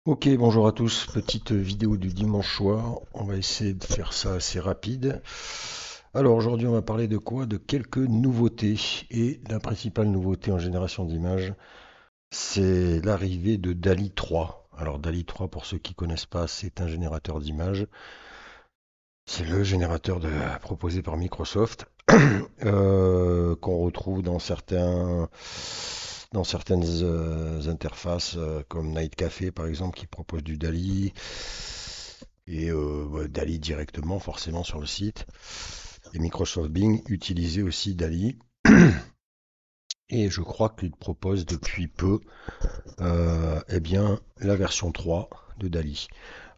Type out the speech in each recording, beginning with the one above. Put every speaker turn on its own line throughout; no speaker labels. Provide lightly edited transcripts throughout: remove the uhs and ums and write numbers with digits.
Ok, bonjour à tous. Petite vidéo du dimanche soir. On va essayer de faire ça assez rapide. Alors aujourd'hui, on va parler de quoi? De quelques nouveautés. Et la principale nouveauté en génération d'images, c'est l'arrivée de DALL-E 3. Alors DALL-E 3, pour ceux qui connaissent pas, c'est un générateur d'images. C'est le générateur proposé par Microsoft qu'on retrouve dans certaines interfaces comme Night Café par exemple qui propose du DALL-E et DALL-E directement forcément sur le site. Et Microsoft Bing utilisait aussi DALL-E et je crois qu'il propose depuis peu eh bien, la version 3 de DALL-E.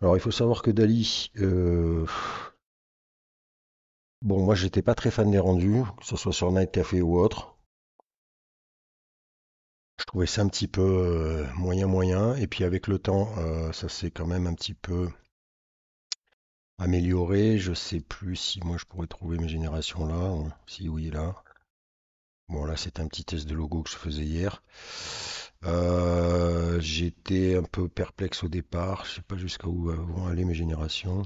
Alors il faut savoir que DALL-E, bon moi j'étais pas très fan des rendus, que ce soit sur Night Café ou autre. Je trouvais ça un petit peu moyen moyen. Et puis avec le temps, ça s'est quand même un petit peu amélioré. Je sais plus si moi je pourrais trouver mes générations là. Si oui, là. Bon, là c'est un petit test de logo que je faisais hier. J'étais un peu perplexe au départ. Je sais pas jusqu'à où vont aller mes générations.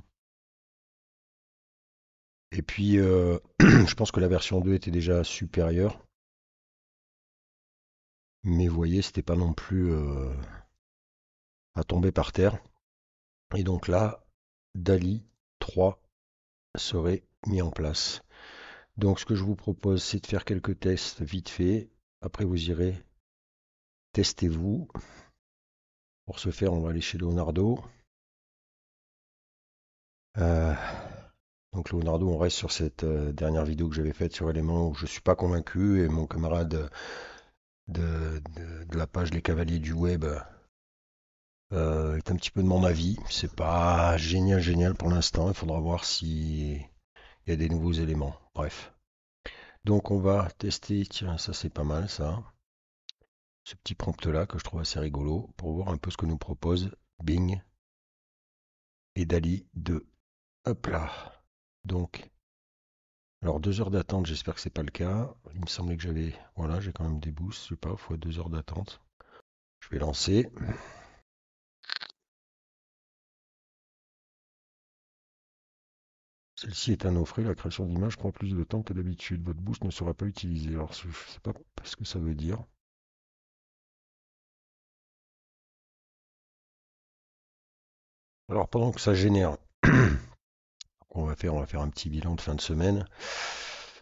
Et puis, je pense que la version 2 était déjà supérieure. Mais vous voyez, c'était pas non plus à tomber par terre. Et donc là, DALL-E 3 serait mis en place. Donc ce que je vous propose, c'est de faire quelques tests vite fait. Après, vous irez tester vous. Pour ce faire, on va aller chez Leonardo. Euh, donc Leonardo, on reste sur cette dernière vidéo que j'avais faite sur Element où je ne suis pas convaincu et mon camarade de la page Les Cavaliers du Web est un petit peu de mon avis. C'est pas génial, génial pour l'instant. Il faudra voir s'il y a des nouveaux éléments. Bref. Donc on va tester, tiens, ça c'est pas mal ça. Ce petit prompt-là que je trouve assez rigolo pour voir un peu ce que nous propose Bing et DALL-E 2. Hop là. Donc, alors 2 heures d'attente, j'espère que c'est pas le cas. Il me semblait que j'avais, voilà, j'ai quand même des boosts, je sais pas, fois 2 heures d'attente. Je vais lancer. Celle-ci est un offret, la création d'images prend plus de temps que d'habitude. Votre boost ne sera pas utilisé. Alors, je sais pas ce que ça veut dire. Alors, pendant que ça génère, on va faire un petit bilan de fin de semaine.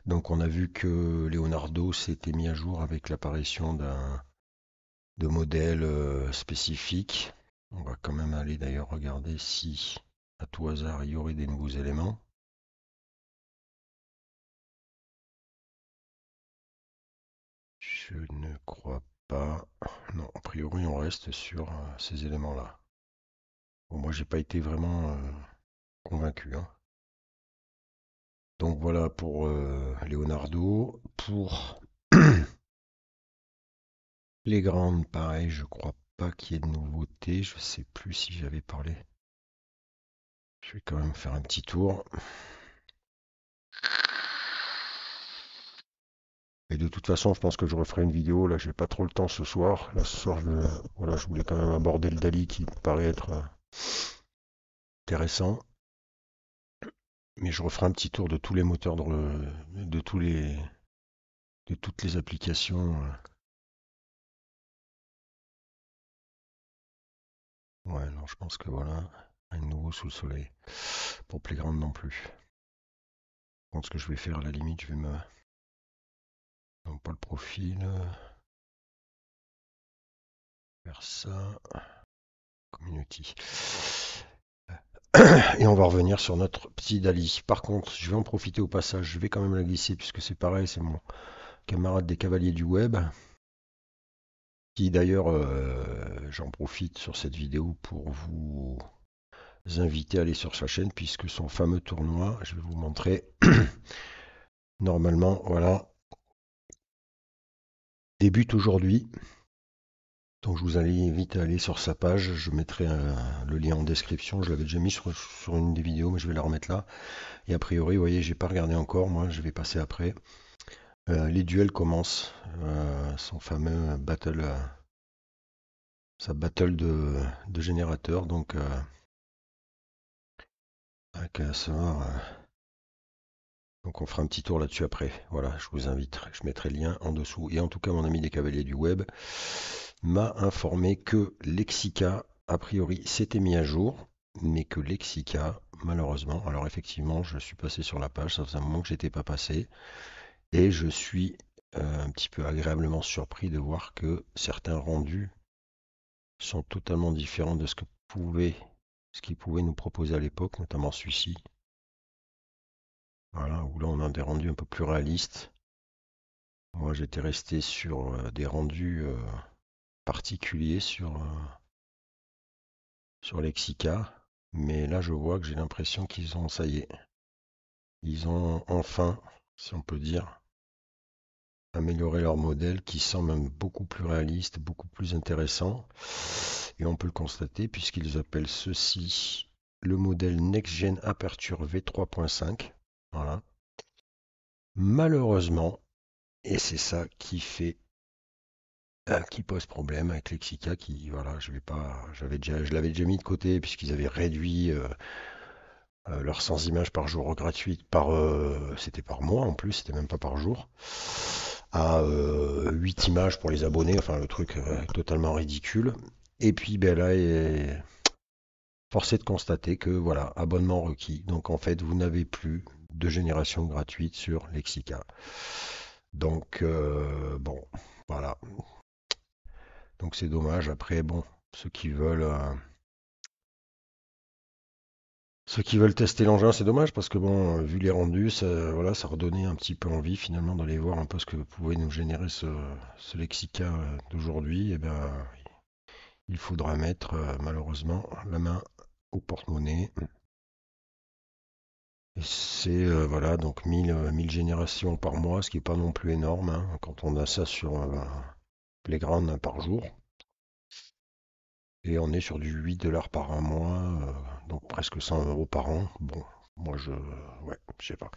Donc on a vu que Leonardo s'était mis à jour avec l'apparition de modèles spécifiques. On va quand même aller d'ailleurs regarder si à tout hasard il y aurait des nouveaux éléments. Je ne crois pas. Non, a priori on reste sur ces éléments-là. Bon, moi j'ai pas été vraiment convaincu, hein. Donc voilà pour Leonardo. Pour les grandes, pareil, je crois pas qu'il y ait de nouveautés. Je sais plus si j'avais parlé. Je vais quand même faire un petit tour. Et de toute façon, je pense que je referai une vidéo. Là, j'ai pas trop le temps ce soir. Là, ce soir, voilà, je voulais quand même aborder le DALL-E qui paraît être intéressant. Mais je referai un petit tour de tous les moteurs, de toutes les applications. Ouais, non, je pense que voilà, rien de nouveau sous le soleil. Pour Playground non plus. Je pense que je vais faire à la limite, je vais me. Non, pas le profil. Faire ça. Community. Et on va revenir sur notre petit DALL-E. Par contre, je vais en profiter au passage. Je vais quand même la glisser puisque c'est pareil, c'est mon camarade des Cavaliers du Web. Qui d'ailleurs, j'en profite sur cette vidéo pour vous inviter à aller sur sa chaîne puisque son fameux tournoi, je vais vous montrer. Normalement, voilà, débute aujourd'hui. Donc je vous invite à aller sur sa page. Je mettrai le lien en description. Je l'avais déjà mis sur une des vidéos, mais je vais la remettre là. Et a priori, vous voyez, j'ai pas regardé encore. Moi, je vais passer après. Les duels commencent. Son fameux battle sa battle de générateurs. Donc, avec donc on fera un petit tour là-dessus après. Voilà, je vous invite. Je mettrai le lien en dessous. Et en tout cas, mon ami des Cavaliers du Web m'a informé que Lexica, a priori, s'était mis à jour, mais que Lexica, malheureusement, alors effectivement, je suis passé sur la page, ça faisait un moment que j'étais pas passé, et je suis un petit peu agréablement surpris de voir que certains rendus sont totalement différents de ce qu'ils pouvaient nous proposer à l'époque, notamment celui-ci. Voilà, où là on a des rendus un peu plus réalistes. Moi j'étais resté sur des rendus particuliers sur Lexica, mais là je vois que j'ai l'impression qu'ils ont, ça y est, ils ont enfin, si on peut dire, amélioré leur modèle qui semble même beaucoup plus réaliste, beaucoup plus intéressant. Et on peut le constater puisqu'ils appellent ceci le modèle Next Gen Aperture V3.5. Voilà. Malheureusement, et c'est ça qui pose problème avec Lexica, qui voilà, je vais pas, je l'avais déjà mis de côté puisqu'ils avaient réduit leurs 100 images par jour gratuites c'était par mois en plus, c'était même pas par jour, à 8 images pour les abonnés, enfin le truc totalement ridicule. Et puis ben là, force est de constater que voilà, abonnement requis. Donc en fait, vous n'avez plus de génération gratuite sur Lexica. Donc bon, voilà. Donc c'est dommage. Après, bon, ceux qui veulent, euh, ceux qui veulent tester l'engin, c'est dommage parce que bon, vu les rendus, ça, voilà, ça redonnait un petit peu envie finalement d'aller voir un peu ce que pouvait nous générer ce Lexica d'aujourd'hui. Et ben, il faudra mettre malheureusement la main au porte-monnaie. Et c'est voilà donc 1000 générations par mois, ce qui est pas non plus énorme hein, quand on a ça sur Playground par jour. Et on est sur du 8 dollars par un mois, donc presque 100 € par an. Bon, moi ouais, je sais pas.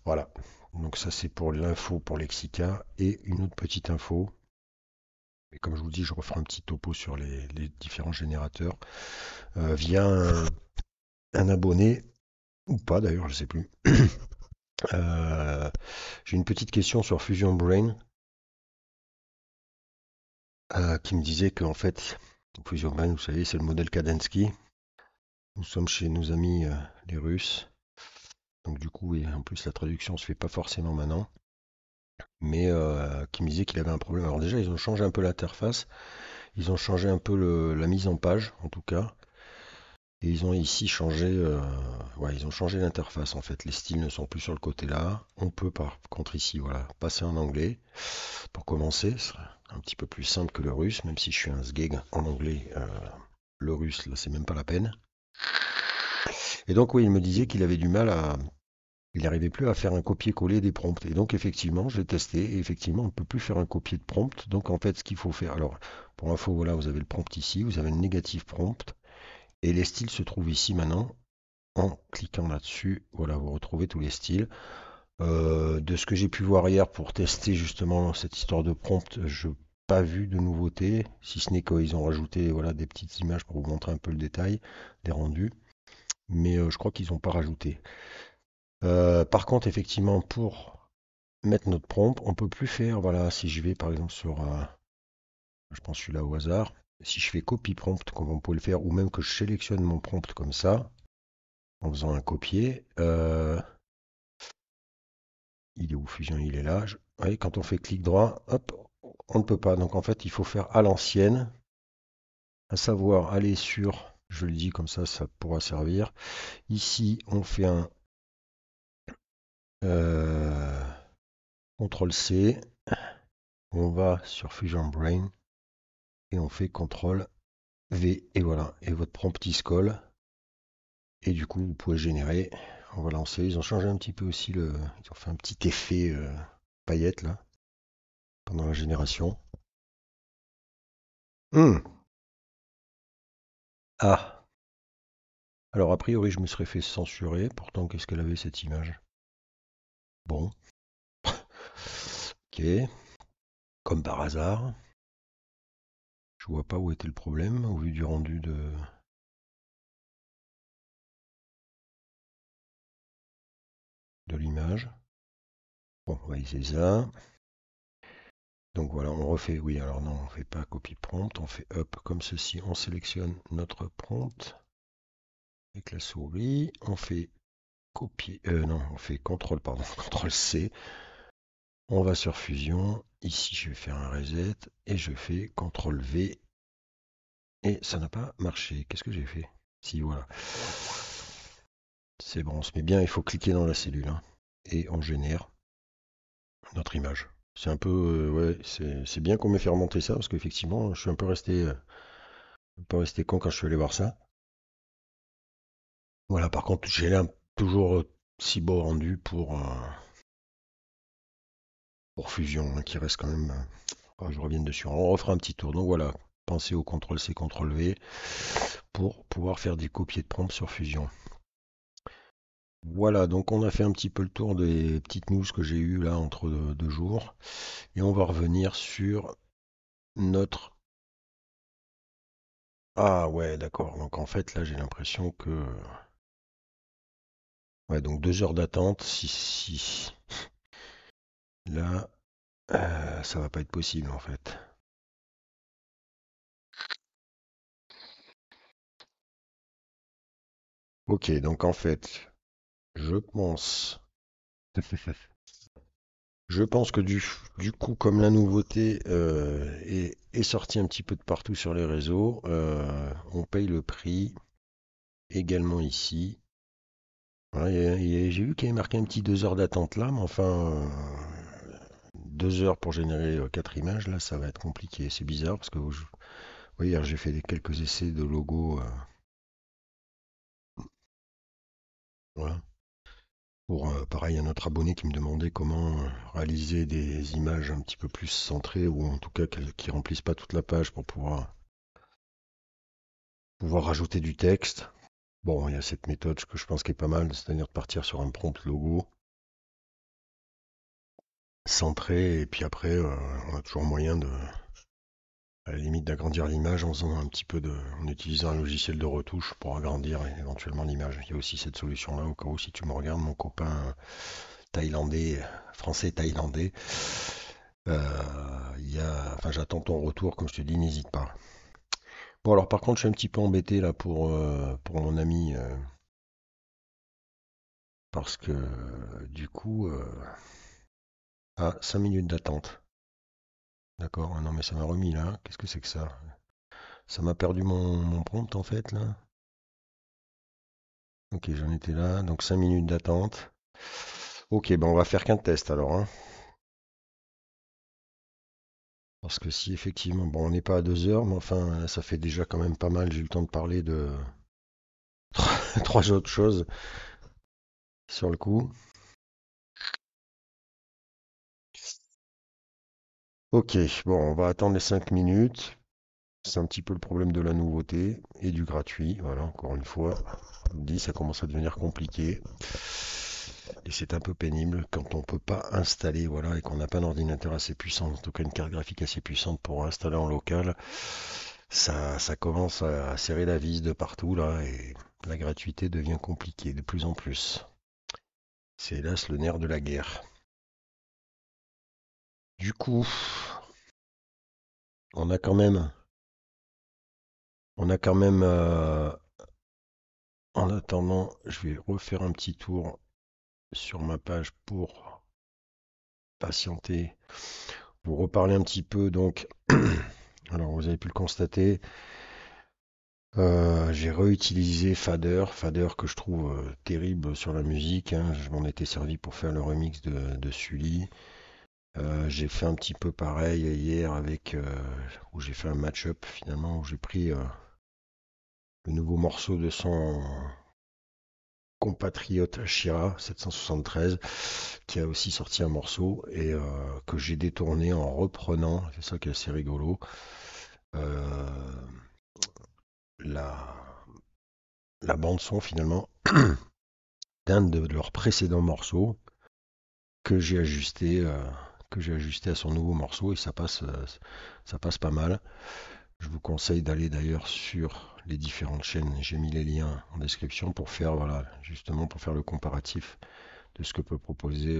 Voilà. Donc ça c'est pour l'info pour Lexica. Et une autre petite info. Et comme je vous dis, je referai un petit topo sur les différents générateurs. Via un abonné, ou pas d'ailleurs, je sais plus. J'ai une petite question sur Fusion Brain qui me disait qu'en fait, Fusion Brain, vous savez, c'est le modèle Kadensky. Nous sommes chez nos amis les Russes. Donc du coup, et en plus la traduction se fait pas forcément maintenant, mais qui me disait qu'il avait un problème. Alors déjà, ils ont changé un peu l'interface, ils ont changé un peu la mise en page, en tout cas, et ils ont ici changé, ouais, ils ont changé l'interface en fait. Les styles ne sont plus sur le côté là. On peut par contre ici, voilà, passer en anglais pour commencer. Ce serait un petit peu plus simple que le russe, même si je suis un sgeg en anglais. Le russe, là, c'est même pas la peine. Et donc oui, il me disait qu'il avait du mal à, il n'arrivait plus à faire un copier-coller des prompts. Et donc, effectivement, j'ai testé. Et effectivement, on ne peut plus faire un copier de prompt. Donc, en fait, ce qu'il faut faire. Alors, pour info, voilà, vous avez le prompt ici. Vous avez le négatif prompt. Et les styles se trouvent ici maintenant. En cliquant là-dessus, voilà, vous retrouvez tous les styles. De ce que j'ai pu voir hier pour tester justement cette histoire de prompt, je n'ai pas vu de nouveauté. Si ce n'est qu'ils ont rajouté voilà, des petites images pour vous montrer un peu le détail des rendus. Mais je crois qu'ils n'ont pas rajouté. Par contre, effectivement, pour mettre notre prompt, on peut plus faire, voilà, si je vais par exemple sur, je pense celui-là au hasard, si je fais copy prompt comme on peut le faire, ou même que je sélectionne mon prompt comme ça, en faisant un copier, il est où Fusion, il est là, voyez, quand on fait clic droit, hop, on ne peut pas, donc en fait il faut faire à l'ancienne, à savoir aller sur, je le dis comme ça pourra servir, ici on fait un euh, CTRL C, on va sur Fusion Brain, et on fait CTRL V, et voilà, et votre prompt il se colle, et du coup vous pouvez générer. On va lancer, ils ont changé un petit peu aussi ils ont fait un petit effet paillette là, pendant la génération. Hmm. Ah, alors a priori je me serais fait censurer, pourtant qu'est-ce qu'elle avait cette image? Bon, ok, comme par hasard, Je vois pas où était le problème au vu du rendu de l'image. Bon, on va essayer ça. Donc voilà, on refait, oui, alors non, on fait pas copie prompt, on fait up comme ceci, on sélectionne notre prompt avec la souris, on fait copier, non, on fait CTRL, pardon, CTRL C, on va sur Fusion, ici je vais faire un reset, et je fais CTRL V, et ça n'a pas marché, qu'est-ce que j'ai fait? Si, voilà. C'est bon, on se met bien, il faut cliquer dans la cellule, hein, et on génère notre image. C'est un peu, ouais, c'est bien qu'on m'ait fait remonter ça, parce qu'effectivement, je suis un peu resté con quand je suis allé voir ça. Voilà, par contre, j'ai toujours si beau rendu pour Fusion, hein, qui reste quand même. Je reviens dessus. On refera un petit tour. Donc voilà, pensez au CTRL-C, CTRL-V pour pouvoir faire des copies de prompt sur Fusion. Voilà, donc on a fait un petit peu le tour des petites news que j'ai eues là entre deux jours. Et on va revenir sur notre... Ah ouais, d'accord. Donc en fait, là, j'ai l'impression que... Ouais, donc 2 heures d'attente. Si. Là, ça va pas être possible en fait. Ok, donc en fait, je pense, je pense que du coup, comme la nouveauté est sortie un petit peu de partout sur les réseaux, on paye le prix également ici. Voilà, j'ai vu qu'il y avait marqué un petit 2 heures d'attente là, mais enfin, 2 heures pour générer 4 images, là, ça va être compliqué. C'est bizarre parce que, oui, hier j'ai fait quelques essais de logo. Voilà. Pour pareil, un autre abonné qui me demandait comment réaliser des images un petit peu plus centrées ou en tout cas qui remplissent pas toute la page pour pouvoir rajouter du texte. Bon, il y a cette méthode que je pense qui est pas mal, c'est-à-dire de partir sur un prompt logo centré et puis après on a toujours moyen à la limite d'agrandir l'image en faisant un petit peu en utilisant un logiciel de retouche pour agrandir éventuellement l'image. Il y a aussi cette solution-là au cas où si tu me regardes, mon copain thaïlandais, français thaïlandais. Enfin, j'attends ton retour, comme je te dis, n'hésite pas. Bon, alors par contre, je suis un petit peu embêté là pour mon ami, parce que du coup, 5 minutes d'attente. D'accord, ah non mais ça m'a remis là. Qu'est-ce que c'est que ça? Ça m'a perdu mon prompt en fait là. Ok, j'en étais là, donc 5 minutes d'attente. Ok, ben on va faire qu'un test alors, hein. Parce que si effectivement, bon, on n'est pas à 2 heures, mais enfin, ça fait déjà quand même pas mal. J'ai eu le temps de parler de trois autres choses sur le coup. Ok, bon, on va attendre les 5 minutes. C'est un petit peu le problème de la nouveauté et du gratuit. Voilà, encore une fois, on me dit ça commence à devenir compliqué. Et c'est un peu pénible quand on peut pas installer, voilà, et qu'on n'a pas un ordinateur assez puissant, en tout cas une carte graphique assez puissante pour installer en local. Ça commence à serrer la vis de partout là et la gratuité devient compliquée de plus en plus. C'est hélas le nerf de la guerre. Du coup, on a quand même, on a quand même, en attendant, je vais refaire un petit tour sur ma page pour patienter, vous reparler un petit peu. Donc, alors vous avez pu le constater, j'ai réutilisé Fader que je trouve terrible sur la musique, hein. Je m'en étais servi pour faire le remix de Sully. J'ai fait un petit peu pareil hier où j'ai fait un match-up finalement, où j'ai pris le nouveau morceau de son compatriote Shira 773 qui a aussi sorti un morceau et que j'ai détourné en reprenant, c'est ça qui est assez rigolo, euh, la, la bande son finalement d'un de leurs précédents morceaux que j'ai ajusté, que j'ai ajusté à son nouveau morceau et ça passe pas mal. Je vous conseille d'aller d'ailleurs sur les différentes chaînes. J'ai mis les liens en description pour faire, voilà, justement pour faire le comparatif de ce que peut proposer,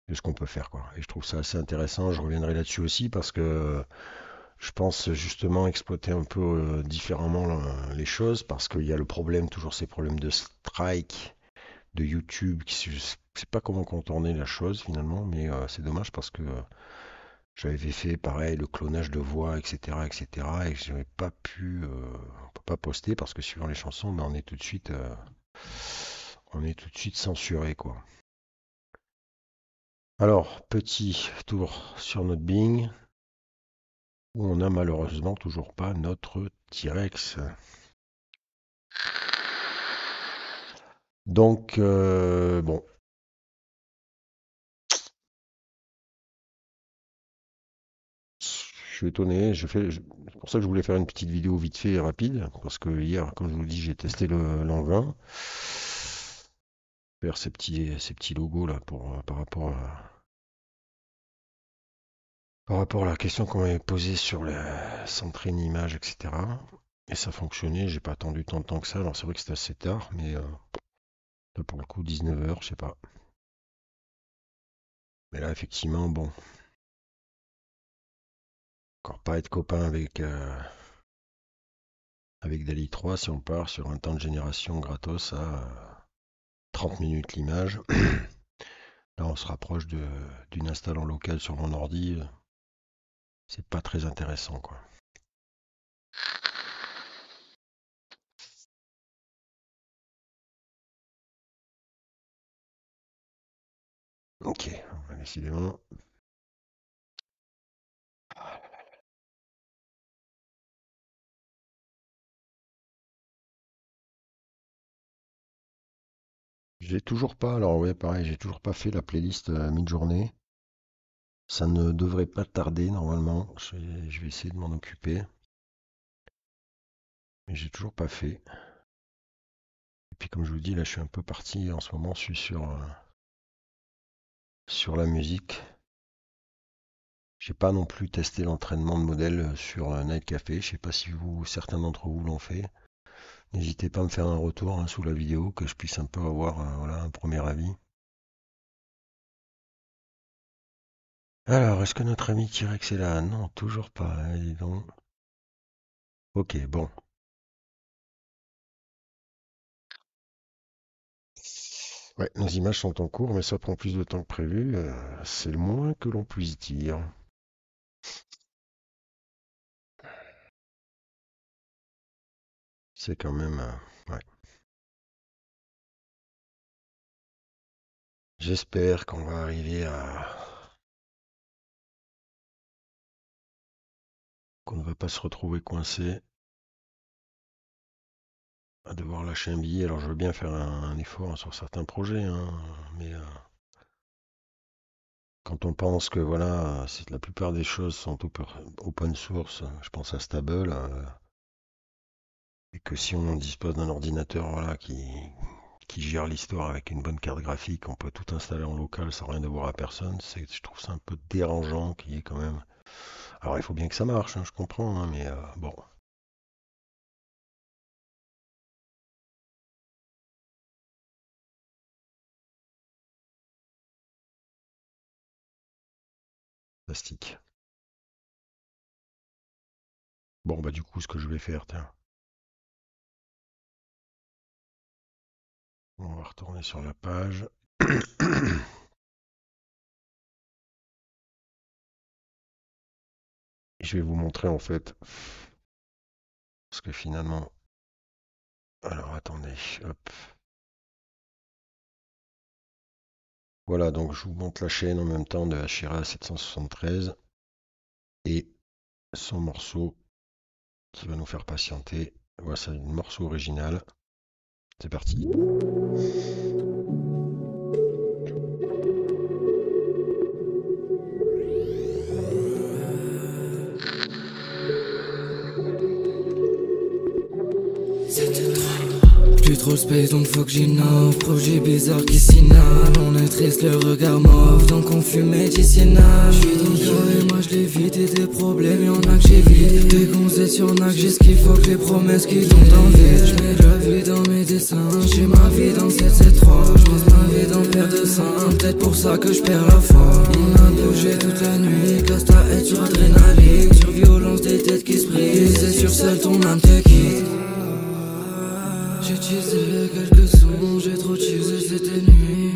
de ce qu'on peut faire, quoi. Et je trouve ça assez intéressant. Je reviendrai là-dessus aussi parce que je pense justement exploiter un peu différemment les choses parce qu'il y a le problème, toujours ces problèmes de strike de YouTube. Je sais pas comment contourner la chose finalement, mais c'est dommage parce que j'avais fait pareil le clonage de voix, etc., etc., et que je n'avais pas pu, on peut pas poster parce que suivant les chansons, ben, on est tout de suite censuré, quoi. Alors, petit tour sur notre Bing, où on n'a malheureusement toujours pas notre T-Rex. Donc, bon, je suis étonné. C'est pour ça que je voulais faire une petite vidéo vite fait et rapide, parce que hier, comme je vous le dis, j'ai testé le l'an 20, faire ces petits logos là par rapport à la question qu'on m'avait posée sur le centrer une image, etc. Et ça fonctionnait. J'ai pas attendu tant de temps que ça. Alors c'est vrai que c'était assez tard, mais là, pour le coup, 19 heures, je sais pas. Mais là, effectivement, bon, encore pas être copain avec DALL-E 3 si on part sur un temps de génération gratos à 30 minutes l'image. Là, on se rapproche d'une install en local sur mon ordi. C'est pas très intéressant, quoi. Ok, décidément. J'ai toujours pas, alors ouais, pareil, j'ai toujours pas fait la playlist mid-journée. Ça ne devrait pas tarder normalement. Je vais essayer de m'en occuper. Mais j'ai toujours pas fait. Et puis comme je vous dis, là je suis un peu parti en ce moment, je suis sur la musique. J'ai pas non plus testé l'entraînement de modèle sur Night Café. Je sais pas si certains d'entre vous l'ont fait. N'hésitez pas à me faire un retour hein, sous la vidéo, que je puisse un peu avoir voilà, un premier avis. Alors, est-ce que notre ami T-Rex est là? Non, toujours pas, hein, dis donc. Ok, bon. Ouais, nos images sont en cours, mais ça prend plus de temps que prévu. C'est le moins que l'on puisse dire. C'est quand même... ouais. J'espère qu'on va arriver à... qu'on ne va pas se retrouver coincé à devoir lâcher un billet. Alors je veux bien faire un effort hein, sur certains projets, hein, mais quand on pense que voilà, c'est la plupart des choses sont open source, je pense à Stable, et que si on dispose d'un ordinateur voilà, qui gère l'histoire avec une bonne carte graphique, on peut tout installer en local sans rien devoir à personne, je trouve ça un peu dérangeant qu'il y ait quand même... Alors il faut bien que ça marche, hein, je comprends, hein, mais bon, plastique. Bon bah du coup ce que je vais faire, tiens, on va retourner sur la page. Je vais vous montrer en fait, parce que finalement, alors attendez, hop. Voilà, donc je vous montre la chaîne en même temps de Ashira 773 et son morceau qui va nous faire patienter. Voilà, c'est un morceau original. C'est parti.
Plus trop space donc faut que j'innove. Projet bizarre qui s'inale. On est triste le regard mauve donc on fume médicinal. J'suis dans le carré moi j'lévite et des problèmes y'en a que j'évite. Des gonzesses y'en a que j'ai ce qu'il faut que les promesses qui tombent dans le vide. J'mets de la vie dans mes dessins. J'ai ma vie dans 773. J'passe ma vie dans paire de seins. Peut-être pour ça que j'perds la foi. On a bougé toute la nuit. Casse ta haine sur adrénaline. Sur violence des têtes qui se brisent. C'est sur seul ton âme te quitte. J'ai teasé quelques sons, j'ai trop teasé cette nuit.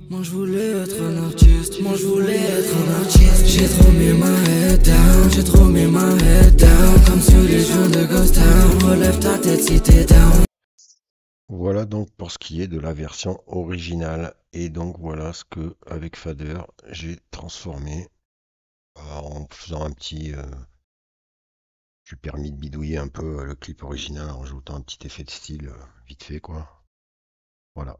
Moi je voulais être un artiste, moi je voulais être un artiste. J'ai trop mis ma head down, j'ai trop mis ma head down. Comme sur les jeunes de Ghost Town, relève ta tête si t'es down.
Voilà donc pour ce qui est de la version originale. Et donc voilà ce que, avec Fader, j'ai transformé en faisant un petit... j'ai permis de bidouiller un peu le clip original en rajoutant un petit effet de style vite fait quoi. Voilà.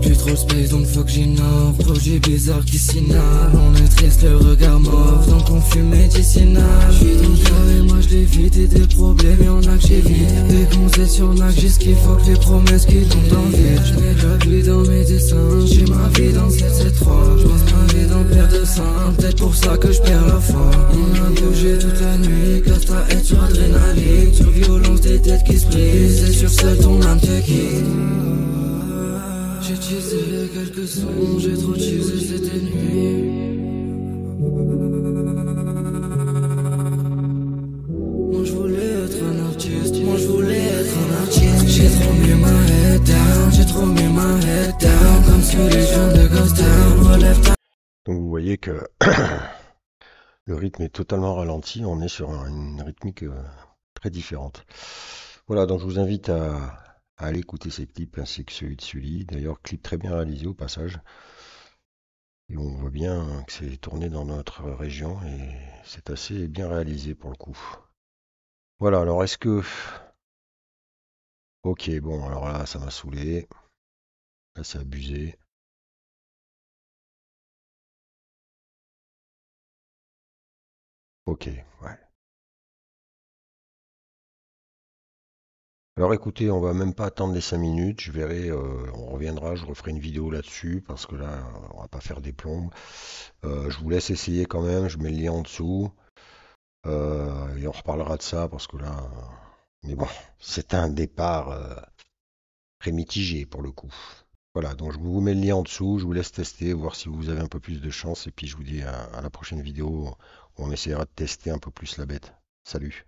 Plus trop space donc faut que j'innove. Projet bizarre qui s'inale. On est triste le regard mauve donc on fume médicinal. J'suis dans le carré moi j'lévite et des problèmes y'en a que j'évite. Des gonzesses y'en a que j'ai ce qu'il faut que les promesses qui tombent dans le vide. J'mets de la vie dans mes dessins. J'ai ma vie dans 773. J'passe ma vie dans paire de seins. Peut-être pour ça que j'perds la foi. On a bougé toute la nuit. Casse ta haine sur adrénaline. Sur violence des têtes qui se brisent. Et sur seul ton âme te quitte. J'ai teasé quelques sons, j'ai trop teasé cette nuit. Moi je voulais être un artiste, moi je voulais être un artiste. J'ai trop mis ma head down, j'ai trop mis ma head down. Comme sur les jeunes de Ghost Town, relève ta...
Donc vous voyez que le rythme est totalement ralenti, on est sur une rythmique très différente. Voilà, donc je vous invite à aller écouter ces clips ainsi que celui de Sully. D'ailleurs, clip très bien réalisé au passage. Et on voit bien que c'est tourné dans notre région et c'est assez bien réalisé pour le coup. Voilà, alors est-ce que... Ok, bon, alors là, ça m'a saoulé. Là, c'est abusé. Ok, ouais. Alors écoutez, on va même pas attendre les 5 minutes, je verrai, on reviendra, je referai une vidéo là-dessus, parce que là, on va pas faire des plombes. Je vous laisse essayer quand même, je mets le lien en dessous, et on reparlera de ça, parce que là, mais bon, c'est un départ très mitigé pour le coup. Voilà, donc je vous mets le lien en dessous, je vous laisse tester, voir si vous avez un peu plus de chance, et puis je vous dis à la prochaine vidéo où on essaiera de tester un peu plus la bête. Salut!